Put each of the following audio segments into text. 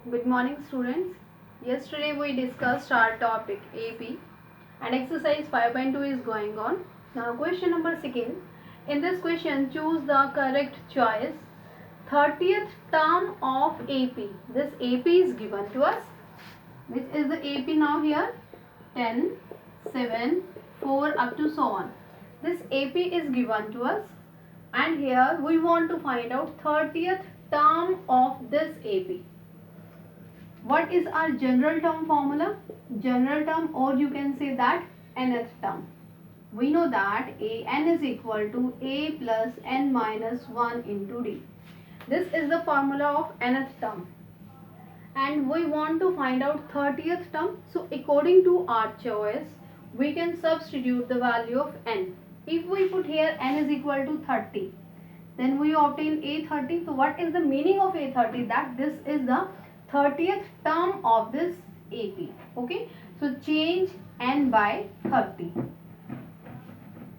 Good morning, students. Yesterday we discussed our topic AP and exercise 5.2 is going on. Now question number 2. In this question, choose the correct choice. 30th term of AP. This AP is given to us. Which is the AP now here? 10, 7, 4 up to so on. This AP is given to us, and here we want to find out 30th term of this AP. What is our general term formula? General term, or you can say that nth term. We know that n is equal to a plus n minus 1 into d. This is the formula of nth term. And we want to find out 30th term. So according to our choice, we can substitute the value of n. If we put here n is equal to 30, then we obtain a30. So what is the meaning of a30? That this is the 30th term of this AP. Okay, so change n by 30.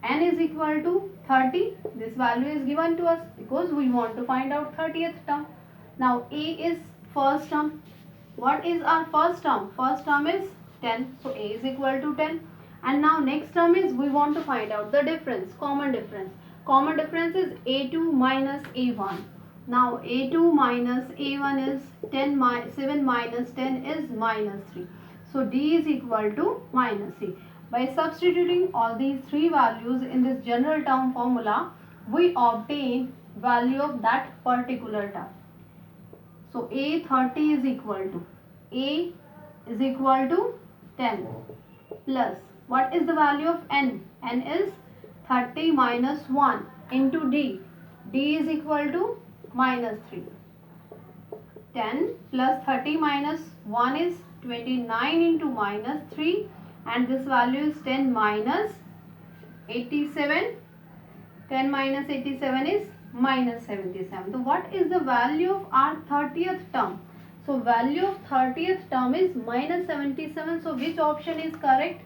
N is equal to 30. This value is given to us because we want to find out 30th term. Now a is first term. What is our first term? First term is 10. So a is equal to 10. And now next term is we want to find out the difference, common difference. Common difference is a2 minus a1. Now a2 minus a1 is 7 minus 10 is minus 3. So d is equal to minus 3. By substituting all these three values in this general term formula, we obtain value of that particular term. So a30 is equal to a is equal to 10 plus what is the value of n? N is 30 minus 1 into d. D is equal to minus 3. 10 plus 30 minus 1 is 29 into minus 3, and this value is 10 minus 87. 10 minus 87 is minus 77. So what is the value of our 30th term? So value of 30th term is minus 77. So which option is correct?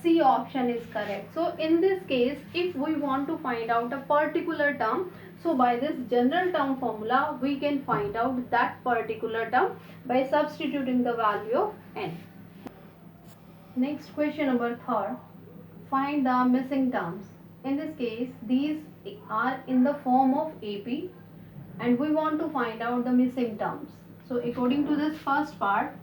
C option is correct. So in this case, if we want to find out a particular term, so by this general term formula, we can find out that particular term by substituting the value of n. Next question number 3. Find the missing terms. In this case, these are in the form of AP and we want to find out the missing terms. So according to this first part,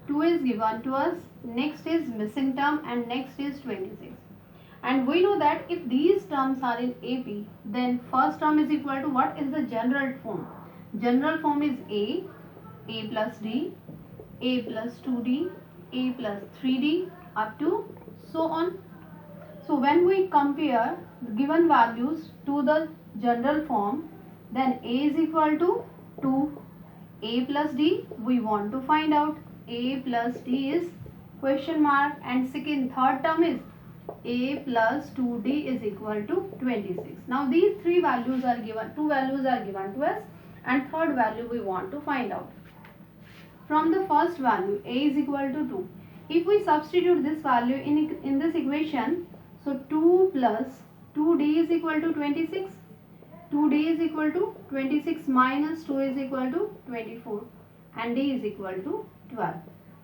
2 is given to us, next is missing term, and next is 26. And we know that if these terms are in AP, then first term is equal to what is the general form? General form is a plus d, a plus 2d, a plus 3d up to so on. So when we compare the given values to the general form, then a is equal to 2, a plus d, we want to find out a plus d is question mark, and third term is a plus 2d is equal to 26. Now these three values are given, two values are given to us, and third value we want to find out. From the first value, a is equal to 2. If we substitute this value in this equation, so 2 plus 2d is equal to 26. 2d is equal to 26 minus 2 is equal to 24, and d is equal to 12.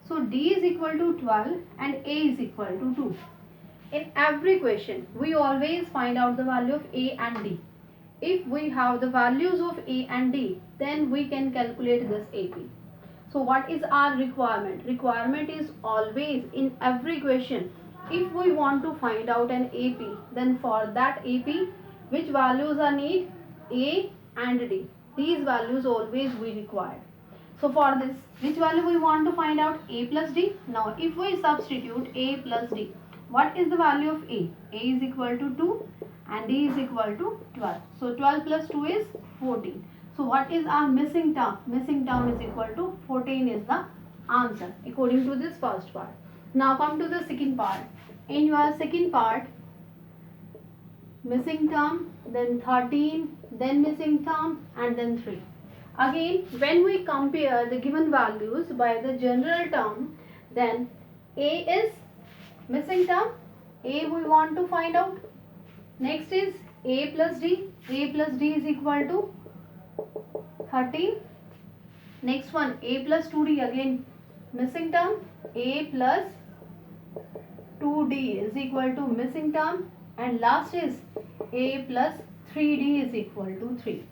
So d is equal to 12 and a is equal to 2. In every question, we always find out the value of a and d. If we have the values of a and d, then we can calculate this AP. So what is our requirement? Requirement is always in every question, if we want to find out an AP, then for that AP, which values are need? A and D. These values always we require. So for this, which value we want to find out? A plus D. Now if we substitute A plus D, what is the value of A? A is equal to 2 and D is equal to 12. So 12 plus 2 is 14. So what is our missing term? Missing term is equal to 14 is the answer according to this first part. Now come to the second part. In your second part, missing term, then 13, then missing term, and then 3. Again, when we compare the given values by the general term, then A is missing term. A we want to find out. Next is A plus D. A plus D is equal to 13. Next one, a plus 2d, again missing term, a plus 2d is equal to missing term, and last is a plus 3d is equal to 3.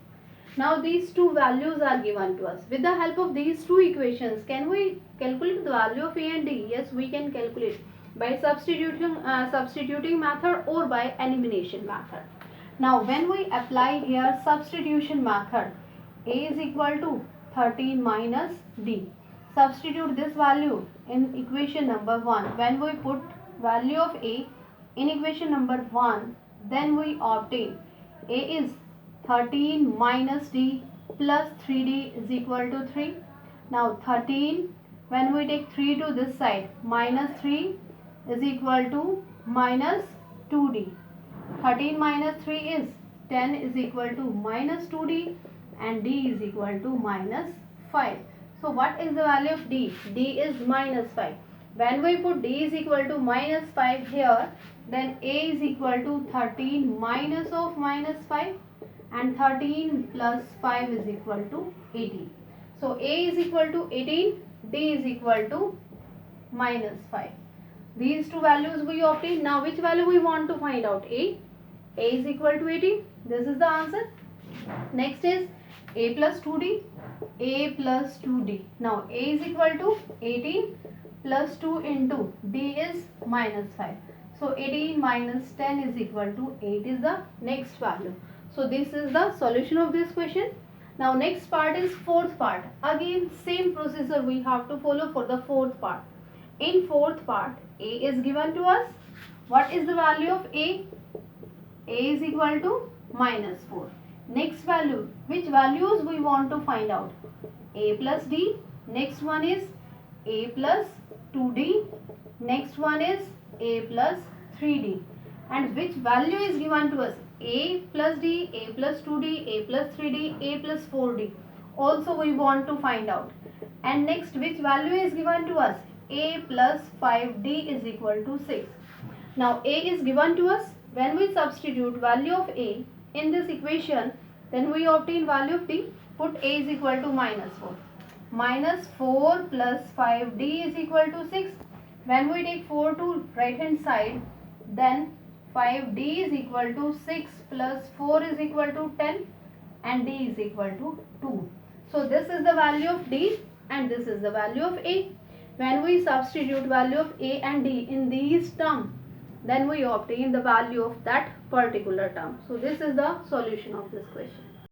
Now these two values are given to us. With the help of these two equations, can we calculate the value of a and d? Yes, we can calculate by substituting method or by elimination method. Now when we apply here substitution method, a is equal to 13 minus d. Substitute this value in equation number 1. When we put value of a in equation number 1, then we obtain a is 13 minus d plus 3d is equal to 3. Now 13, when we take 3 to this side, minus 3 is equal to minus 2d. 13 minus 3 is 10 is equal to minus 2d, and d is equal to minus 5. So what is the value of d? D is minus 5. When we put d is equal to minus 5 here, then a is equal to 13 minus of minus 5, and 13 plus 5 is equal to 18. So a is equal to 18, d is equal to minus 5. These two values we obtain. Now which value we want to find out? A is equal to 18. This is the answer. Next is a plus 2d, a plus 2d. Now a is equal to 18 plus 2 into d is minus 5. So 18 minus 10 is equal to 8 is the next value. So this is the solution of this question. Now next part is fourth part. Again same procedure we have to follow for the fourth part. In fourth part, a is given to us. What is the value of a? A is equal to minus 4. Next value, which values we want to find out? A plus d. Next one is a plus 2d. Next one is a plus 3d. And which value is given to us? A plus d, a plus 2d, a plus 3d, a plus 4d. Also we want to find out. And next, which value is given to us? A plus 5d is equal to 6. Now a is given to us. When we substitute value of a in this equation, then we obtain value of d. Put a is equal to minus 4. Minus 4 plus 5d is equal to 6. When we take 4 to right hand side, then 5d is equal to 6 plus 4 is equal to 10, and d is equal to 2. So this is the value of d and this is the value of a. When we substitute value of a and d in these terms, then we obtain the value of that particular term. So this is the solution of this question.